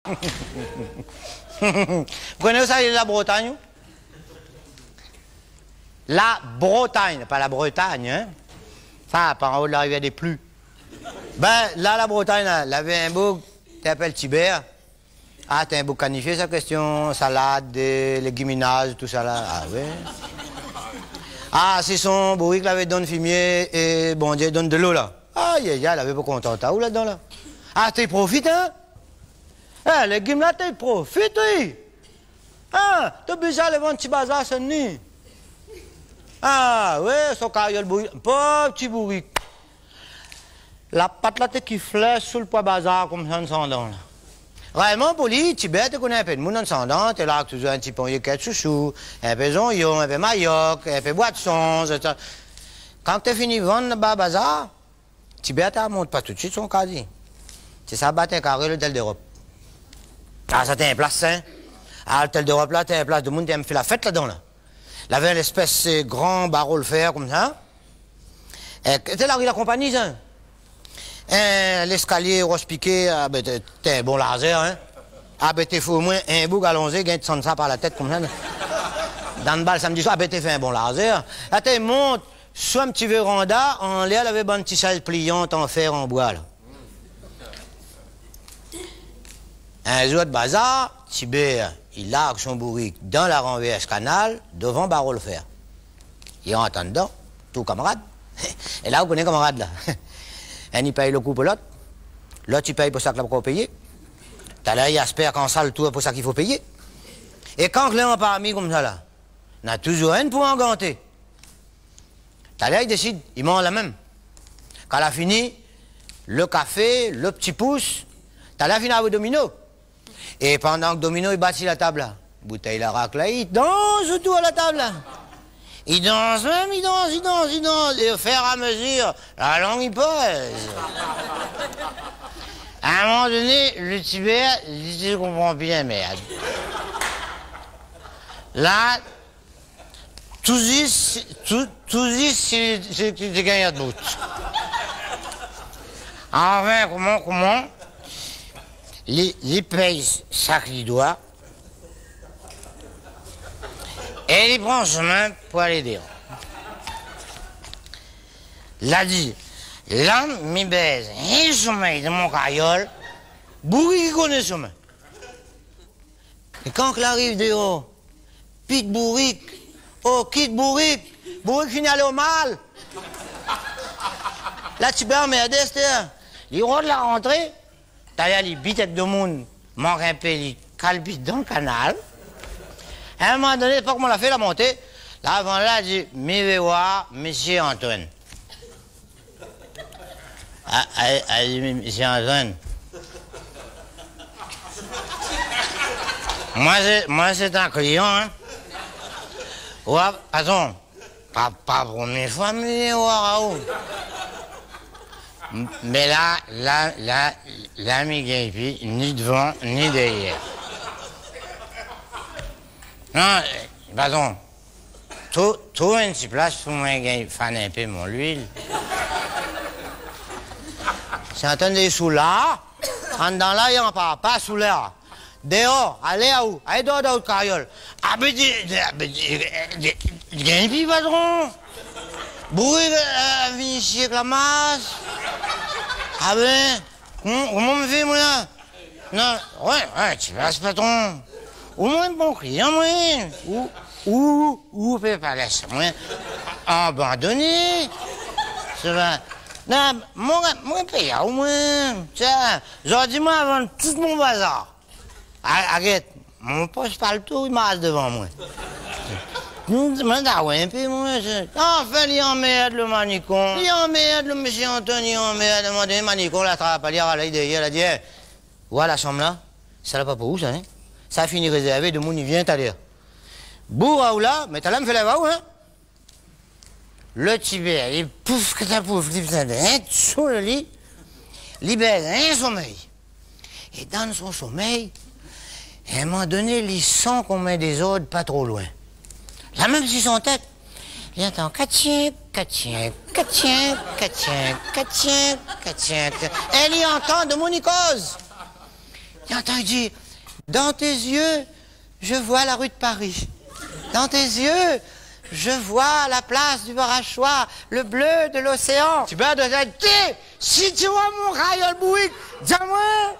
Vous connaissez ça, la Bretagne? La Bretagne, pas la Bretagne, hein? Ça, par en haut de la rivière des Plus. Ben, là, la Bretagne, elle avait un bouc, t'appelles Tibère. Ah, t'as un bouc canifié, sa question, salade, des légumineuses, tout ça là. Ah, ouais. Ah, c'est son bourrique, l'avait donné fumier, et bon Dieu, donne de l'eau, là. Ah, elle avait pas content. T'as où là-dedans, là? Ah, t'es profite, hein? Eh, les légumes là, t'es profite, oui. Ah, t'as besoin de vendre un petit bazar, c'est nu. Ah, ouais, son carriole bourrique, pas petit bourrique. La pâte là, t'es qui flèche sous le poids bazar, comme ça, en s'endant, là. Vraiment, pour lui, Tibet, tu connais un peu de monde en s'endant, t'es là, toujours un petit peu de chouchou, un peu zonyon, un peu mayoc, un peu boisson, etc. Quand t'es fini de vendre le bazar, Tibet, elle monte pas tout de suite son caddie. C'est ça, battre un carré, le tel d'Europe. Ah, ça, t'es un place, hein? Ah, le tel d'Europe, là, t'es un place de monde, t'as fait la fête là-dedans, là. Il avait l'espèce de grand barreau le fer, comme ça. T'es là, il la compagnie, ça. L'escalier rose-piqué, ah, ben, t'es un bon laser, hein? Ah, ben, t'es fait au moins un bout allongé, gagne de ça par la tête, comme ça. Dans le bal samedi soir, ah, ben, t'es fait un bon laser. Là, t'es monte sur un petit véranda, en l'air, elle avait une petite salle pliante en fer, en bois, là. Un jour de bazar, Tibère, il largue son bourrique dans la renverse canal, devant barreau le fer. Il rentre dedans, tout camarade. Et là, vous connaissez camarade, là. Un, il paye le coup pour l'autre. L'autre, il paye pour ça qu'il a payé. T'as là, il espère qu'en salle, tout pour ça qu'il faut payer. Et quand l'un n'a pas mis comme ça, là, on a toujours un pour en ganter. T'as là, il décide, il mange la même. Quand elle a fini, le café, le petit pouce, t'as là, fini avec domino. Et pendant que domino, il bâtit la table, là, bouteille la racle, il danse tout à la table, là. Il danse même, il danse, et au fur et à mesure, la langue, il pèse. À un moment donné, le Tibère, il dit, je comprends bien, merde. Là, tout dit, c'est gagné de bout. Enfin, comment il paye ça qu'il doit, et il prend chemin pour aller dire. L'a dit, l'homme m'y baise, il sommeille de mon carriole, bourrique il connaît chemin. Et quand il arrive dehors, pique bourrique, oh, quitte bourrique finit aller au mal. Là, tu peux merde, il rentre la rentrée, t'as là les bitettes de monde, manque un peu, il calbite dans le canal. À un moment donné, pas comment on l'a fait la montée, là, avant là, il dit, mais vais voir, monsieur Antoine. Ah, monsieur Antoine. Moi, c'est un client, hein. Ouais, attends, pas première fois, mais voir à où. Mais là, mes gars, ni devant, ni derrière. Non, pardon. Trouve une petite place pour moi, fan un peu mon huile. C'est entendu sous là, en dans là, il en parle, pas sous là. Dehors, allez à où? Allez dehors dans le carriole. Ah, mais gagne, patron. Bourré, vini avec la masse. Ah ben, comment me fait, moi, là? Non, ouais, tu passes, patron. Au moins de bon client, moi. Ou peut pas laisser, moi. Abandonné. Ça va. Non, moi, paye, au moins. Tiens, j'en dis-moi avant tout mon bazar. Arrête, mon poche pas le tour, il masse devant moi. Un peu, moi. Enfin, il emmerde le manicon. Il emmerde le monsieur Antoine, il emmerde le manicon, la trappe, elle a derrière, elle a dit, voilà la chambre là, ça l'a pas pour où, ça, hein? Ça a fini réservé, de monde, il vient, t'as l'air. Bourra ou là, mais t'as là, me fait la va où, hein? Le Tibère, il pouf, que t'as pouf, il fait sur le lit, libère un sommeil. Et dans son sommeil, à un moment donné, il sent qu'on met des ordres pas trop loin. Là, même si son tête, il entend catien. Elle y entend de monicose. J'entends, il dit, dans tes yeux, je vois la rue de Paris. Dans tes yeux, je vois la place du Barachois, le bleu de l'océan. Tibère doit dire, si tu vois mon rayon bouillie, dis-moi.